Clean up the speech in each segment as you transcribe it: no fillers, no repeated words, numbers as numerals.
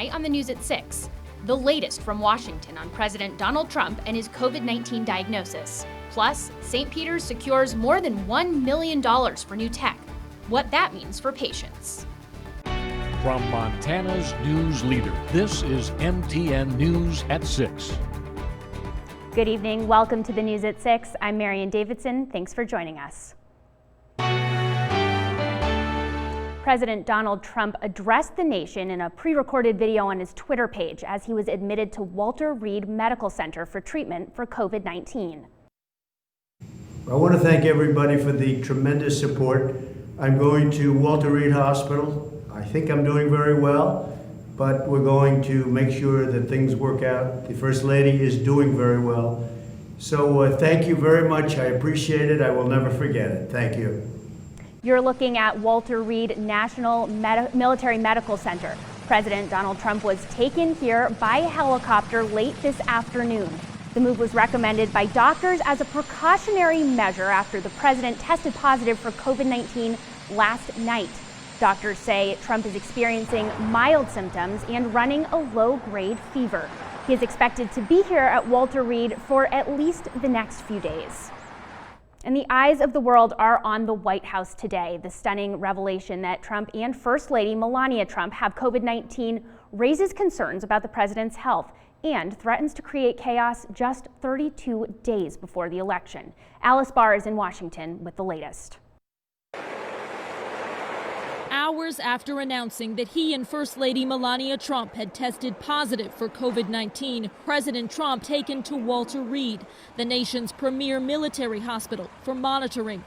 Tonight on the news at 6, the latest from Washington on President Donald Trump and his COVID-19 diagnosis. Plus, St. Peter's secures more than $1 million for new tech. What that means for patients. From Montana's news leader, this is MTN News at 6. Good evening. Welcome to the News at 6. I'm Marian Davidson. Thanks for joining us. President Donald Trump addressed the nation in a pre-recorded video on his Twitter page as he was admitted to Walter Reed Medical Center for treatment for COVID-19. I want to thank everybody for the tremendous support. I'm going to Walter Reed Hospital. I think I'm doing very well, but we're going to make sure that things work out. The First Lady is doing very well. So thank you very much. I appreciate it. I will never forget it. Thank you. You're looking at Walter Reed National Military Medical Center. President Donald Trump was taken here by helicopter late this afternoon. The move was recommended by doctors as a precautionary measure after the president tested positive for COVID-19 last night. Doctors say Trump is experiencing mild symptoms and running a low-grade fever. He is expected to be here at Walter Reed for at least the next few days. And the eyes of the world are on the White House today. The stunning revelation that Trump and First Lady Melania Trump have COVID-19 raises concerns about the president's health and threatens to create chaos just 32 days before the election. Alice Barr is in Washington with the latest. Hours after announcing that he and First Lady Melania Trump had tested positive for COVID-19, President Trump taken to Walter Reed, the nation's premier military hospital, for monitoring.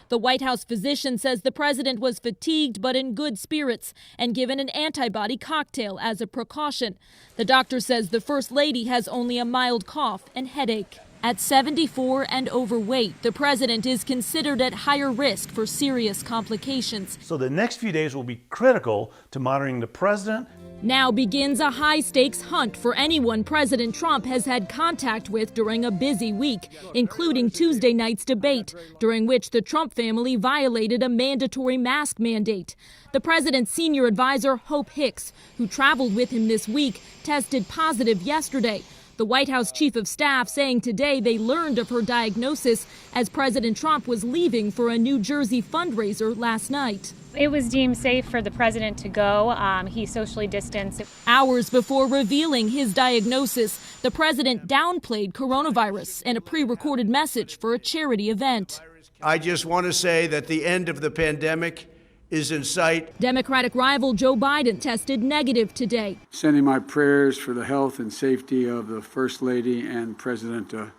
The White House physician says the president was fatigued but in good spirits and given an antibody cocktail as a precaution. The doctor says the First Lady has only a mild cough and headache. At 74 and overweight, the president is considered at higher risk for serious complications. So the next few days will be critical to monitoring the president. Now begins a high-stakes hunt for anyone President Trump has had contact with during a busy week, including Tuesday night's debate, during which the Trump family violated a mandatory mask mandate. The president's senior advisor, Hope Hicks, who traveled with him this week, tested positive yesterday. The White House chief of staff saying today they learned of her diagnosis as President Trump was leaving for a New Jersey fundraiser last night. It was deemed safe for the president to go. He socially distanced. Hours before revealing his diagnosis, the president downplayed coronavirus in a pre-recorded message for a charity event. I just want to say that the end of the pandemic is in sight. Democratic rival Joe Biden tested negative today. Sending my prayers for the health and safety of the First Lady and President of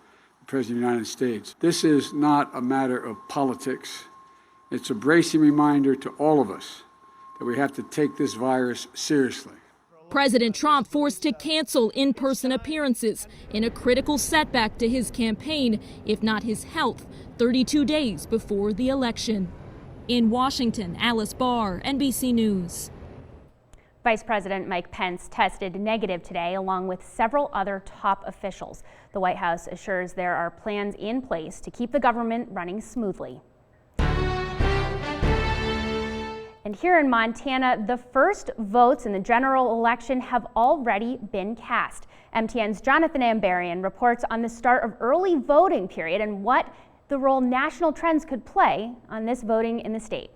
the United States. This is not a matter of politics. It's a bracing reminder to all of us that we have to take this virus seriously. President Trump forced to cancel in-person appearances in a critical setback to his campaign, if not his health, 32 days before the election. In Washington, Alice Barr, NBC News. Vice President Mike Pence tested negative today, along with several other top officials. The White House assures there are plans in place to keep the government running smoothly. And here in Montana, the first votes in the general election have already been cast. MTN's Jonathan Ambarian reports on the start of early voting period and what the role national trends could play on this voting in the state.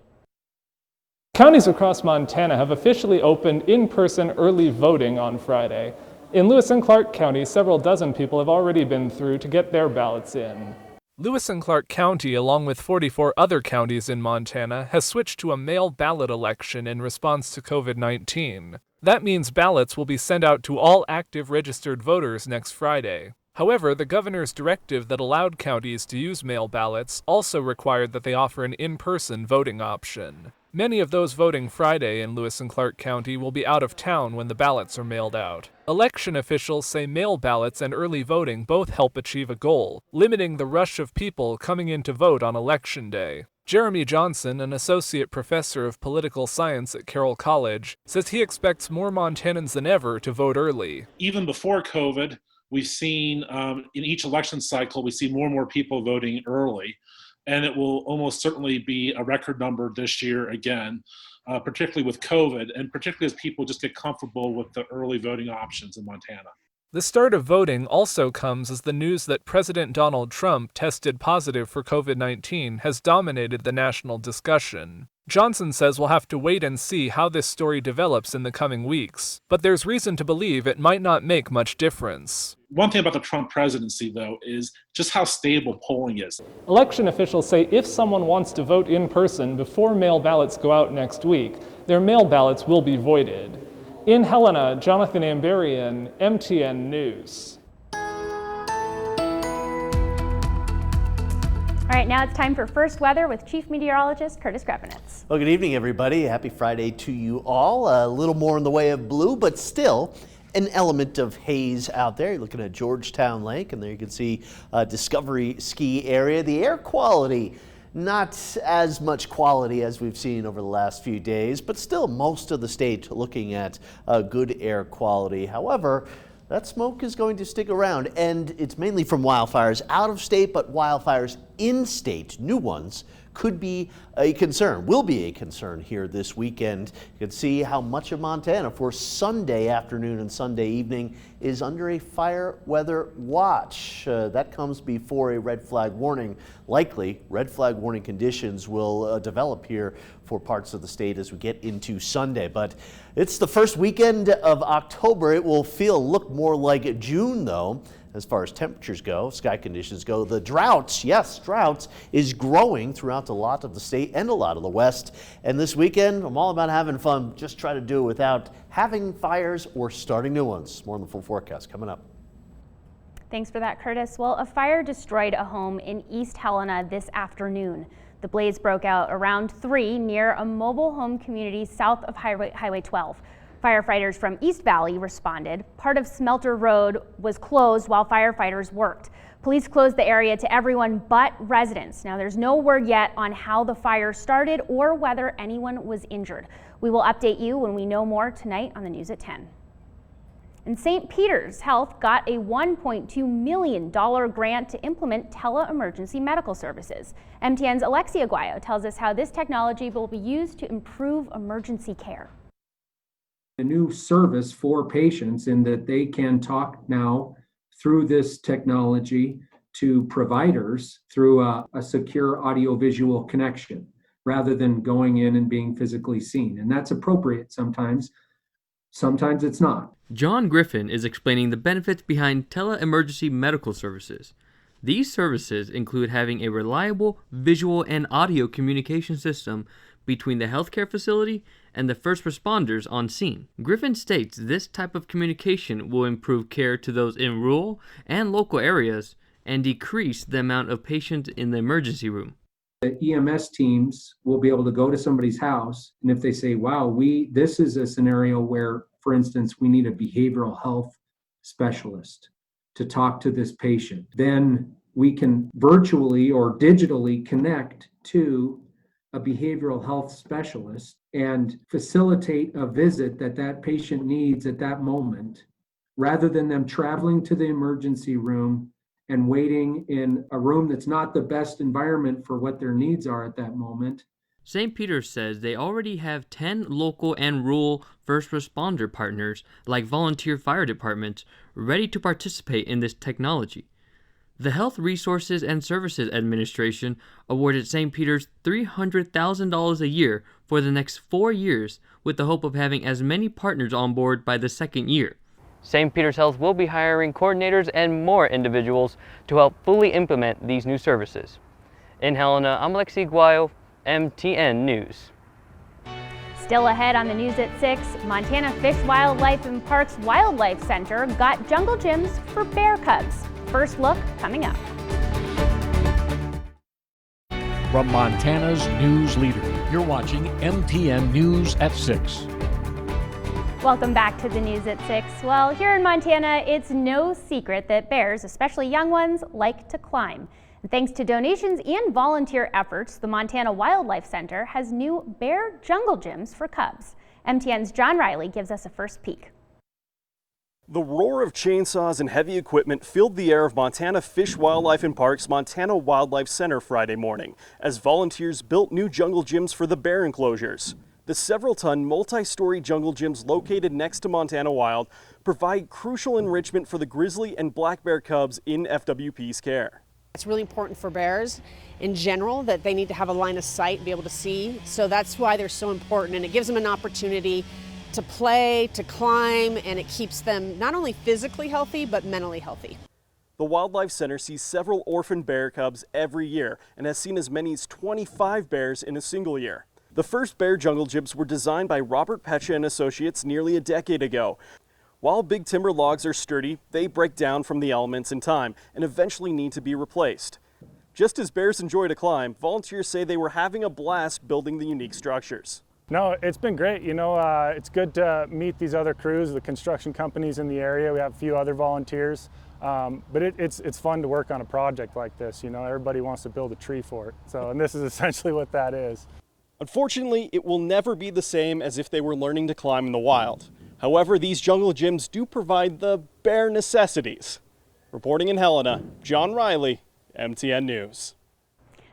Counties across Montana have officially opened in-person early voting on Friday. In Lewis and Clark County, several dozen people have already been through to get their ballots in. Lewis and Clark County, along with 44 other counties in Montana, has switched to a mail ballot election in response to COVID-19. That means ballots will be sent out to all active registered voters next Friday. However, the governor's directive that allowed counties to use mail ballots also required that they offer an in-person voting option. Many of those voting Friday in Lewis and Clark County will be out of town when the ballots are mailed out. Election officials say mail ballots and early voting both help achieve a goal, limiting the rush of people coming in to vote on Election Day. Jeremy Johnson, an associate professor of political science at Carroll College, says he expects more Montanans than ever to vote early. Even before COVID, we've seen in each election cycle, we see more and more people voting early, and it will almost certainly be a record number this year again. particularly with COVID, and particularly as people just get comfortable with the early voting options in Montana. The start of voting also comes as the news that President Donald Trump tested positive for COVID-19 has dominated the national discussion. Johnson says we'll have to wait and see how this story develops in the coming weeks, but there's reason to believe it might not make much difference. One thing about the Trump presidency, though, is just how stable polling is. Election officials say if someone wants to vote in person before mail ballots go out next week, their mail ballots will be voided. In Helena, Jonathan Amberian, MTN News. All right, now it's time for First Weather with Chief Meteorologist Curtis Grevenitz. Well, good evening, everybody. Happy Friday to you all. A little more in the way of blue, but still an element of haze out there. You're looking at Georgetown Lake, and there you can see Discovery Ski Area. The air quality, not as much quality as we've seen over the last few days, but still most of the state looking at good air quality. However, that smoke is going to stick around, and it's mainly from wildfires out of state, but wildfires in state, new ones, could be a concern, will be a concern here this weekend. You can see how much of Montana for Sunday afternoon and Sunday evening is under a fire weather watch. That comes before a red flag warning. Likely, red flag warning conditions will develop here for parts of the state as we get into Sunday. But it's the first weekend of October. It will look more like June, though. As far as temperatures go, sky conditions go, the droughts, yes, droughts, is growing throughout a lot of the state and a lot of the west. And this weekend, I'm all about having fun. Just try to do it without having fires or starting new ones. More on the full forecast coming up. Thanks for that, Curtis. Well, a fire destroyed a home in East Helena this afternoon. The blaze broke out around 3 near a mobile home community south of Highway 12. Firefighters from East Valley responded. Part of Smelter Road was closed while firefighters worked. Police closed the area to everyone but residents. Now, there's no word yet on how the fire started or whether anyone was injured. We will update you when we know more tonight on the news at 10. And St. Peter's Health got a $1.2 million grant to implement tele-emergency medical services. MTN's Alexia Guayo tells us how this technology will be used to improve emergency care. A new service for patients in that they can talk now through this technology to providers through a secure audiovisual connection rather than going in and being physically seen. And that's appropriate sometimes. Sometimes it's not. John Griffin is explaining the benefits behind tele-emergency medical services. These services include having a reliable visual and audio communication system between the healthcare facility and the first responders on scene. Griffin states this type of communication will improve care to those in rural and local areas and decrease the amount of patients in the emergency room. The EMS teams will be able to go to somebody's house, and if they say, wow, this is a scenario where, for instance, we need a behavioral health specialist to talk to this patient, then we can virtually or digitally connect to a behavioral health specialist and facilitate a visit that patient needs at that moment, rather than them traveling to the emergency room and waiting in a room that's not the best environment for what their needs are at that moment. St. Peter's says they already have 10 local and rural first responder partners, like volunteer fire departments, ready to participate in this technology. The Health Resources and Services Administration awarded St. Peter's $300,000 a year for the next 4 years, with the hope of having as many partners on board by the second year. St. Peter's Health will be hiring coordinators and more individuals to help fully implement these new services. In Helena, I'm Alexi Guayo, MTN News. Still ahead on the news at 6, Montana Fish, Wildlife and Parks Wildlife Center got jungle gyms for bear cubs. First look coming up. From Montana's news leader, you're watching MTN News at 6. Welcome back to the news at 6. Well, here in Montana, it's no secret that bears, especially young ones, like to climb. And thanks to donations and volunteer efforts, the Montana Wildlife Center has new bear jungle gyms for cubs. MTN's John Riley gives us a first peek. The roar of chainsaws and heavy equipment filled the air of Montana Fish, Wildlife and Parks Montana Wildlife Center Friday morning as volunteers built new jungle gyms for the bear enclosures. The several-ton, multi-story jungle gyms located next to Montana Wild provide crucial enrichment for the grizzly and black bear cubs in FWP's care. It's really important for bears in general that they need to have a line of sight and be able to see. So that's why they're so important, and it gives them an opportunity to play, to climb, and it keeps them not only physically healthy, but mentally healthy. The Wildlife Center sees several orphan bear cubs every year and has seen as many as 25 bears in a single year. The first bear jungle gyms were designed by Robert Pecha and Associates nearly a decade ago. While big timber logs are sturdy, they break down from the elements in time and eventually need to be replaced. Just as bears enjoy to climb, volunteers say they were having a blast building the unique structures. No, it's been great. You know, it's good to meet these other crews, the construction companies in the area. We have a few other volunteers, but it's fun to work on a project like this. You know, everybody wants to build a tree fort. So, and this is essentially what that is. Unfortunately, it will never be the same as if they were learning to climb in the wild. However, these jungle gyms do provide the bare necessities. Reporting in Helena, John Riley, MTN News.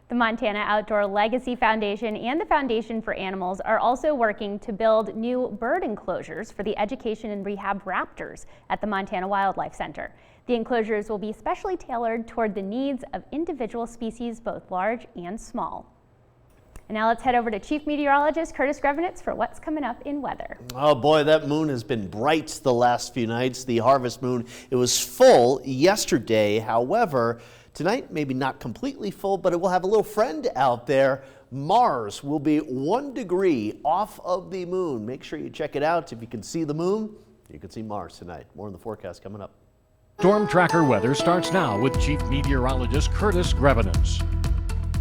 The Montana Outdoor Legacy Foundation and the Foundation for Animals are also working to build new bird enclosures for the education and rehab raptors at the Montana Wildlife Center. The enclosures will be specially tailored toward the needs of individual species, both large and small. And now let's head over to Chief Meteorologist Curtis Grevenitz for what's coming up in weather. Oh boy, that moon has been bright the last few nights. The harvest moon, it was full yesterday. However, tonight maybe not completely full, but it will have a little friend out there. Mars will be 1 degree off of the moon. Make sure you check it out. If you can see the moon, you can see Mars tonight. More in the forecast coming up. Storm Tracker weather starts now with Chief Meteorologist Curtis Grevenitz.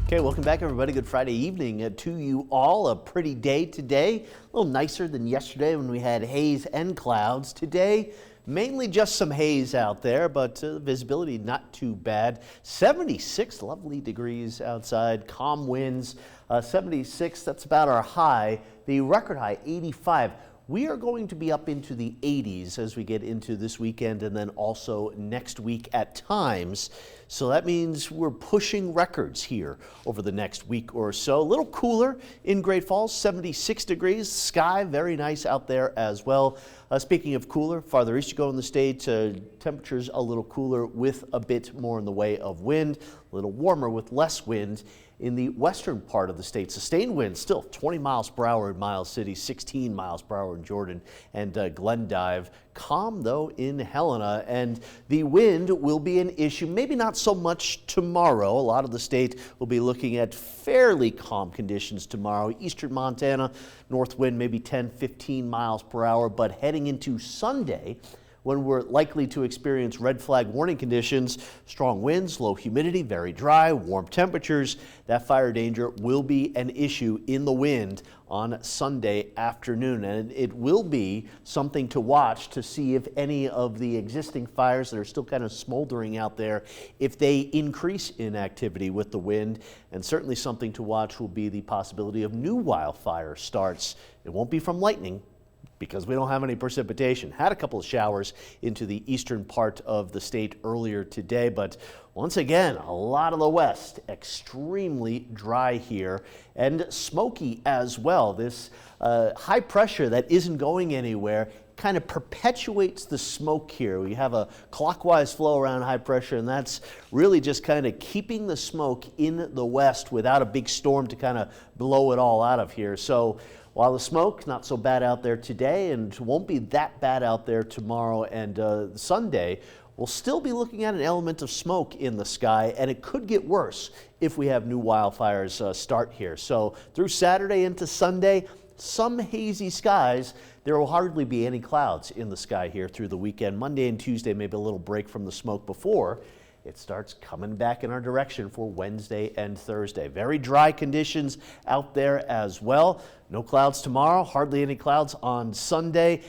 Okay, welcome back, everybody. Good Friday evening to you all. A pretty day today. A little nicer than yesterday when we had haze and clouds. Today, mainly just some haze out there, but visibility not too bad. 76 lovely degrees outside, calm winds. 76, that's about our high. The record high, 85. We are going to be up into the 80s as we get into this weekend and then also next week at times. So that means we're pushing records here over the next week or so. A little cooler in Great Falls, 76 degrees. Sky, very nice out there as well. Speaking of cooler, farther east you go in the state, temperatures a little cooler with a bit more in the way of wind. A little warmer with less wind in the western part of the state. Sustained winds still 20 miles per hour in Miles City, 16 miles per hour in Jordan and Glendive. Calm though in Helena, and the wind will be an issue. Maybe not so much tomorrow. A lot of the state will be looking at fairly calm conditions tomorrow. Eastern Montana, north wind maybe 10, 15 miles per hour, but heading into Sunday, when we're likely to experience red flag warning conditions, strong winds, low humidity, very dry, warm temperatures. That fire danger will be an issue in the wind on Sunday afternoon. And it will be something to watch to see if any of the existing fires that are still kind of smoldering out there, if they increase in activity with the wind. And certainly something to watch will be the possibility of new wildfire starts. It won't be from lightning, because we don't have any precipitation. Had a couple of showers into the eastern part of the state earlier today, but once again, a lot of the west, extremely dry here and smoky as well. This high pressure that isn't going anywhere kind of perpetuates the smoke here. We have a clockwise flow around high pressure, and that's really just kind of keeping the smoke in the west without a big storm to kind of blow it all out of here. So while the smoke, not so bad out there today and won't be that bad out there tomorrow and Sunday, we'll still be looking at an element of smoke in the sky, and it could get worse if we have new wildfires start here. So through Saturday into Sunday, some hazy skies. There will hardly be any clouds in the sky here through the weekend. Monday and Tuesday, maybe a little break from the smoke before it starts coming back in our direction for Wednesday and Thursday. Very dry conditions out there as well. No clouds tomorrow, hardly any clouds on Sunday.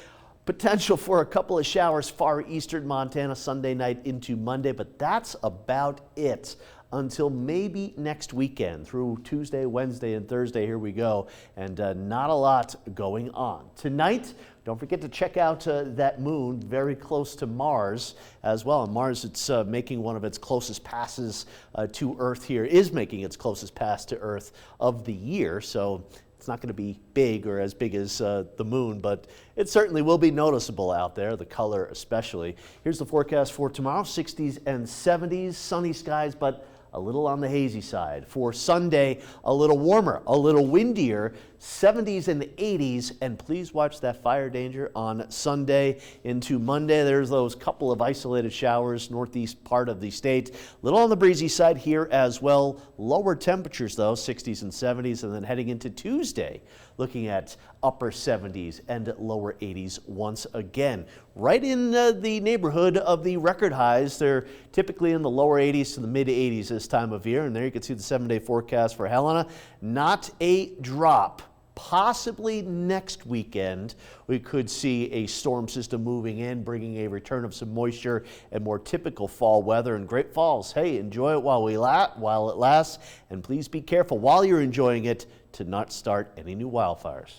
Potential for a couple of showers far eastern Montana Sunday night into Monday, but that's about it until maybe next weekend. Through Tuesday, Wednesday, and Thursday, here we go, and not a lot going on. Tonight, don't forget to check out that moon very close to Mars as well. And Mars, it's making one of its closest passes to Earth here, is making its closest pass to Earth of the year. So It's not going to be big or as big as the moon, but it certainly will be noticeable out there, the color especially. Here's the forecast for tomorrow, 60s and 70s, sunny skies, but a little on the hazy side. For Sunday, a little warmer, a little windier, 70s and 80s, and please watch that fire danger on Sunday into Monday. There's those couple of isolated showers, northeast part of the state. A little on the breezy side here as well. Lower temperatures though, 60s and 70s, and then heading into Tuesday, looking at upper 70s and lower 80s once again. Right in the neighborhood of the record highs. They're typically in the lower 80s to the mid 80s this time of year. And there you can see the 7-day forecast for Helena. Not a drop. Possibly next weekend, we could see a storm system moving in, bringing a return of some moisture and more typical fall weather in Great Falls. Hey, enjoy it while it lasts, and please be careful while you're enjoying it to not start any new wildfires.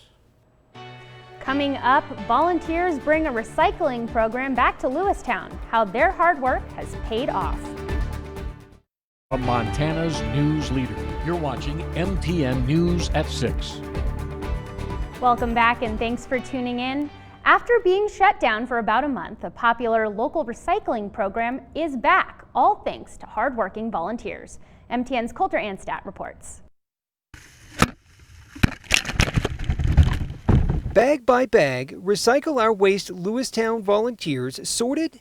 Coming up, volunteers bring a recycling program back to Lewistown. How their hard work has paid off. From Montana's news leader, you're watching MTN News at 6. Welcome back and thanks for tuning in. After being shut down for about a month, a popular local recycling program is back, all thanks to hardworking volunteers. MTN's Coulter Anstadt reports. Bag by bag, Recycle Our Waste Lewistown volunteers sorted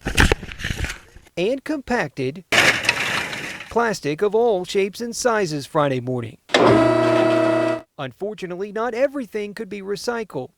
and compacted plastic of all shapes and sizes Friday morning. Unfortunately, not everything could be recycled.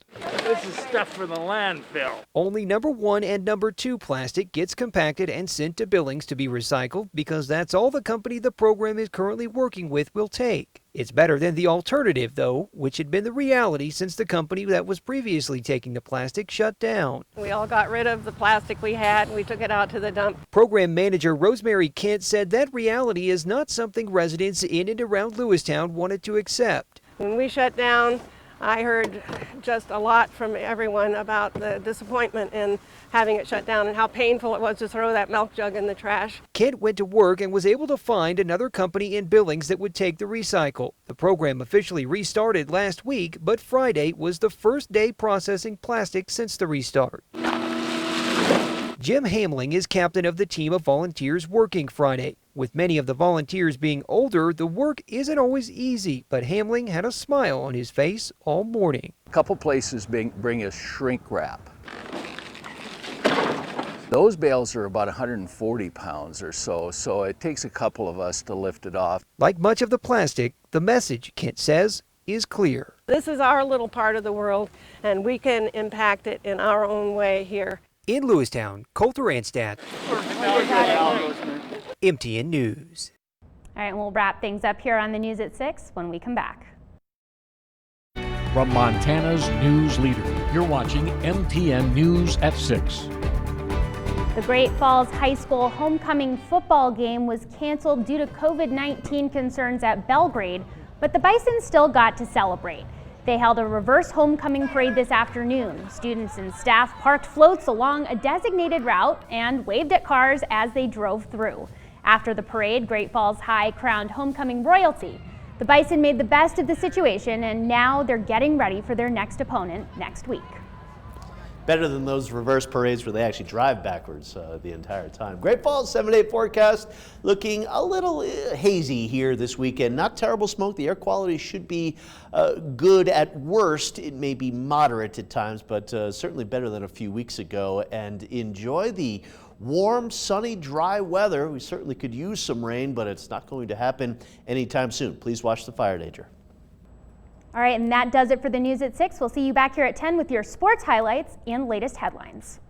This is stuff for the landfill. Only number 1 and number 2 plastic gets compacted and sent to Billings to be recycled because that's all the company the program is currently working with will take. It's better than the alternative, though, which had been the reality since the company that was previously taking the plastic shut down. We all got rid of the plastic we had and we took it out to the dump. Program manager Rosemary Kent said that reality is not something residents in and around Lewistown wanted to accept. When we shut down, I heard just a lot from everyone about the disappointment in having it shut down and how painful it was to throw that milk jug in the trash. Kent went to work and was able to find another company in Billings that would take the recycle. The program officially restarted last week, but Friday was the first day processing plastic since the restart. Jim Hamling is captain of the team of volunteers working Friday. With many of the volunteers being older, the work isn't always easy, but Hamling had a smile on his face all morning. A couple places bring us shrink wrap. Those bales are about 140 pounds or so it takes a couple of us to lift it off. Like much of the plastic, the message, Kent says, is clear. This is our little part of the world, and we can impact it in our own way here. In Lewistown, Coulter Anstadt, MTN News. All right, and we'll wrap things up here on the News at 6 when we come back. From Montana's news leader, you're watching MTN News at 6. The Great Falls High School homecoming football game was canceled due to COVID-19 concerns at Belgrade, but the Bison still got to celebrate. They held a reverse homecoming parade this afternoon. Students and staff parked floats along a designated route and waved at cars as they drove through. After the parade, Great Falls High crowned homecoming royalty. The Bison made the best of the situation, and now they're getting ready for their next opponent next week. Better than those reverse parades where they actually drive backwards the entire time. Great Falls 7-day forecast looking a little hazy here this weekend. Not terrible smoke. The air quality should be good at worst. It may be moderate at times, but certainly better than a few weeks ago. And enjoy the warm, sunny, dry weather. We certainly could use some rain, but it's not going to happen anytime soon. Please watch the fire danger. All right, and that does it for the News at 6. We'll see you back here at 10 with your sports highlights and latest headlines.